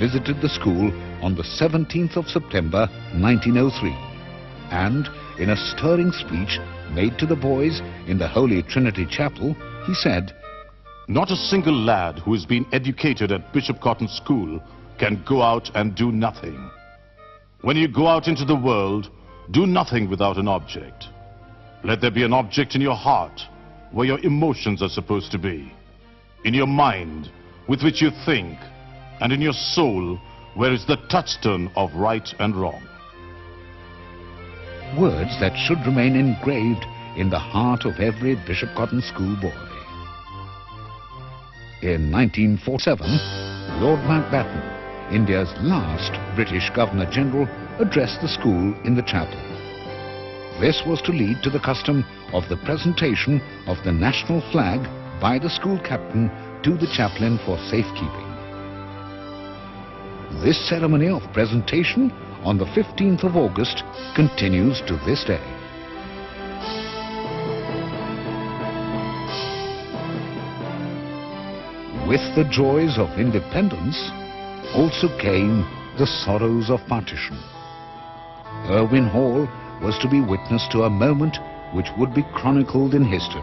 visited the school on the 17th of September 1903 and, in a stirring speech made to the boys in the Holy Trinity Chapel, he said, "Not a single lad who has been educated at Bishop Cotton's school can go out and do nothing. When you go out into the world, do nothing without an object. Let there be an object in your heart, where your emotions are supposed to be, in your mind, with which you think, and in your soul, where is the touchstone of right and wrong." Words that should remain engraved in the heart of every Bishop Cotton schoolboy. In 1947, Lord Mountbatten, India's last British Governor-General, addressed the school in the chapel. This was to lead to the custom of the presentation of the national flag by the school captain to the chaplain for safekeeping. This ceremony of presentation on the 15th of August continues to this day. With the joys of independence also came the sorrows of partition. Irwin Hall was to be witness to a moment which would be chronicled in history.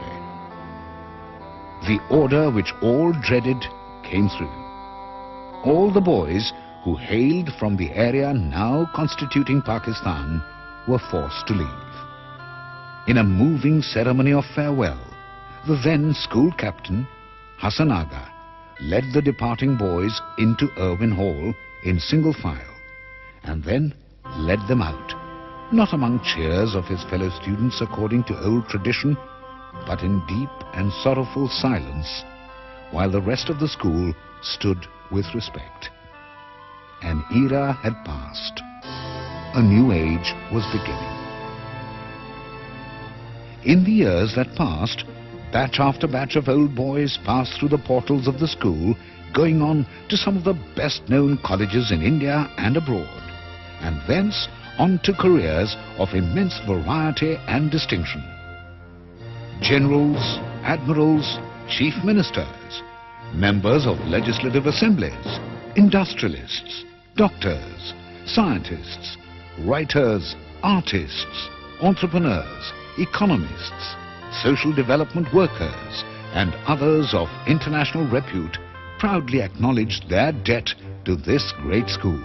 The order which all dreaded came through. All the boys who hailed from the area now constituting Pakistan were forced to leave. In a moving ceremony of farewell, the then school captain, Hassan Aga, led the departing boys into Irwin Hall in single file and then led them out, not among cheers of his fellow students according to old tradition, but in deep and sorrowful silence, while the rest of the school stood with respect. An era had passed. A new age was beginning. In the years that passed, batch after batch of old boys passed through the portals of the school, going on to some of the best-known colleges in India and abroad, and thence on to careers of immense variety and distinction. Generals, admirals, chief ministers, members of legislative assemblies, industrialists, doctors, scientists, writers, artists, entrepreneurs, economists, social development workers, and others of international repute proudly acknowledged their debt to this great school.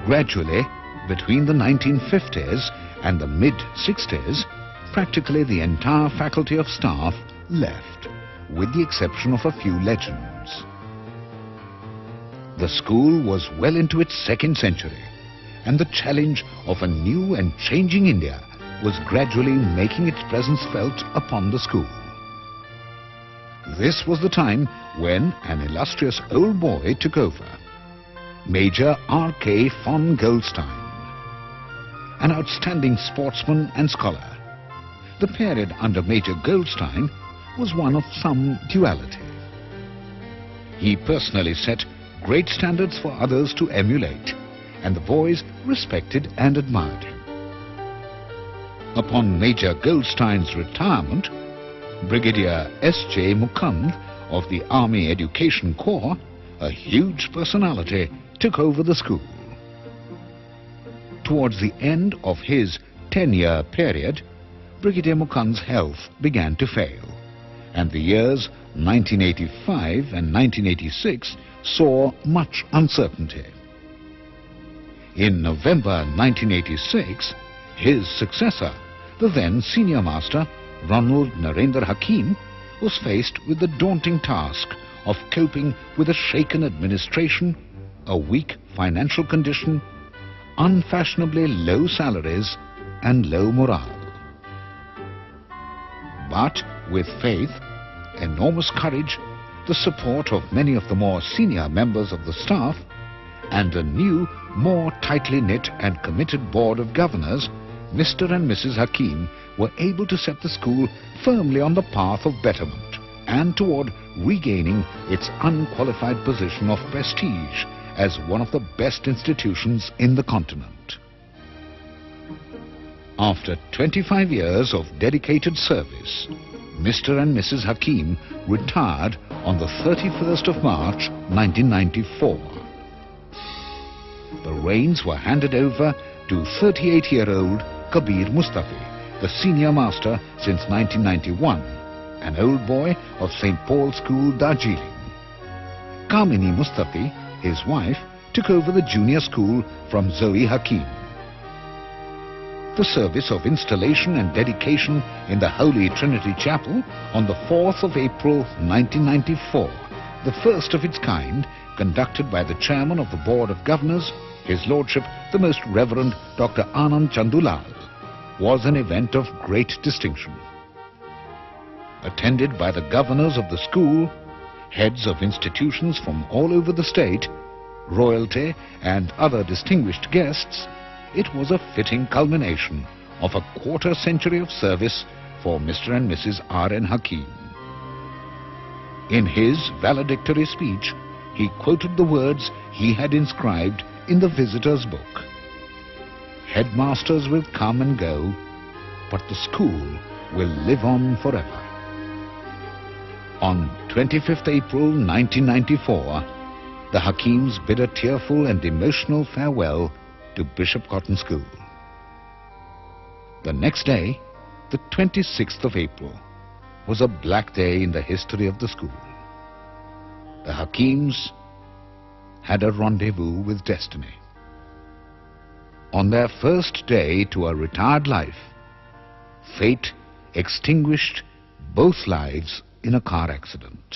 Gradually, between the 1950s and the mid-60s, practically the entire faculty of staff left, with the exception of a few legends. The school was well into its second century, and the challenge of a new and changing India was gradually making its presence felt upon the school. This was the time when an illustrious old boy took over, Major R.K. von Goldstein, an outstanding sportsman and scholar. The period under Major Goldstein was one of some duality. He personally set great standards for others to emulate, and the boys respected and admired him. Upon Major Goldstein's retirement, Brigadier S.J. Mukund of the Army Education Corps, a huge personality, took over the school. Towards the end of his 10-year period, Brigadier Mukund's health began to fail, and the years 1985 and 1986 saw much uncertainty. In November 1986, his successor, the then senior master, Ronald Narendra Hakim, was faced with the daunting task of coping with a shaken administration, a weak financial condition, unfashionably low salaries, and low morale. But with faith, enormous courage, the support of many of the more senior members of the staff, and a new, more tightly knit and committed board of governors, Mr. and Mrs. Hakim were able to set the school firmly on the path of betterment and toward regaining its unqualified position of prestige as one of the best institutions in the continent. After 25 years of dedicated service, Mr. and Mrs. Hakim retired on the 31st of March 1994. The reins were handed over to 38-year-old Kabir Mustafi, the senior master since 1991, an old boy of St. Paul's School, Darjeeling. Kamini Mustafi, his wife, took over the junior school from Zoe Hakim. The service of installation and dedication in the Holy Trinity Chapel on the 4th of April 1994, the first of its kind, conducted by the Chairman of the Board of Governors, His Lordship the Most Reverend Dr. Anand Chandulal, was an event of great distinction. Attended by the governors of the school, heads of institutions from all over the state, royalty and other distinguished guests, it was a fitting culmination of a quarter-century of service for Mr. and Mrs. R.N. Hakim. In his valedictory speech, he quoted the words he had inscribed in the visitor's book. Headmasters will come and go, but the school will live on forever. On 25th April 1994, the Hakims bid a tearful and emotional farewell to Bishop Cotton School. The next day, the 26th of April, was a black day in the history of the school. The Hakims had a rendezvous with destiny. On their first day to a retired life, fate extinguished both lives in a car accident.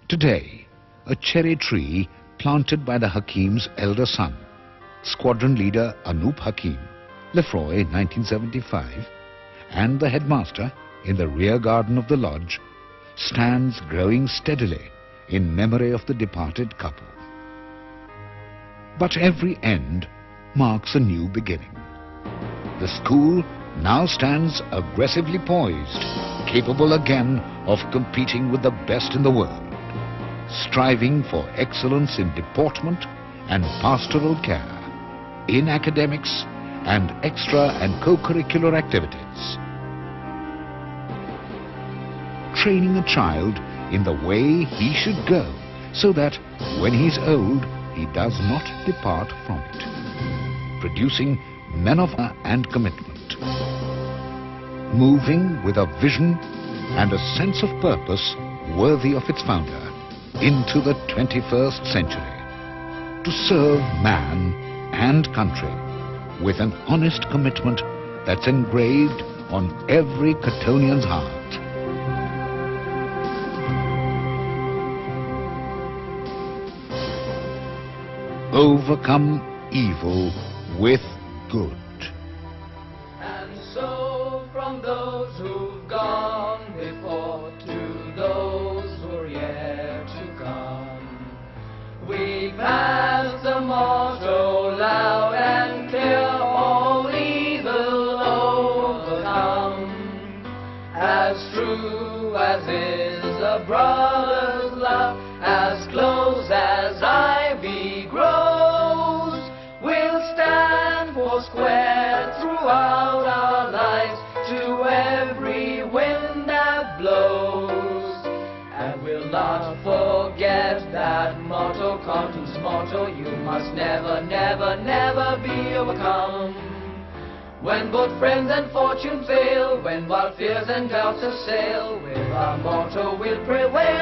Today, a cherry tree planted by the Hakim's elder son, squadron leader Anup Hakim, Lefroy 1975, and the headmaster in the rear garden of the lodge, stands growing steadily in memory of the departed couple. But every end marks a new beginning. The school now stands aggressively poised, capable again of competing with the best in the world, striving for excellence in deportment and pastoral care, in academics and extra and co-curricular activities. Training a child in the way he should go, so that when he's old, he does not depart from it. Producing men of honor and commitment. Moving with a vision and a sense of purpose worthy of its founder into the 21st century, to serve man and country with an honest commitment that's engraved on every Cottonian's heart. Overcome evil with good. And so from those who've gone before to those who're yet to come, we pass the motto loud and clear, all evil overcome. As true as is a brother's love, as close as ivy grows, we'll stand for square throughout our lives, to every wind that blows. And we'll not forget that motto, Cotton's motto: you must never, never, never be overcome. When both friends and fortune fail, when wild fears and doubts assail, with our motto we'll prevail.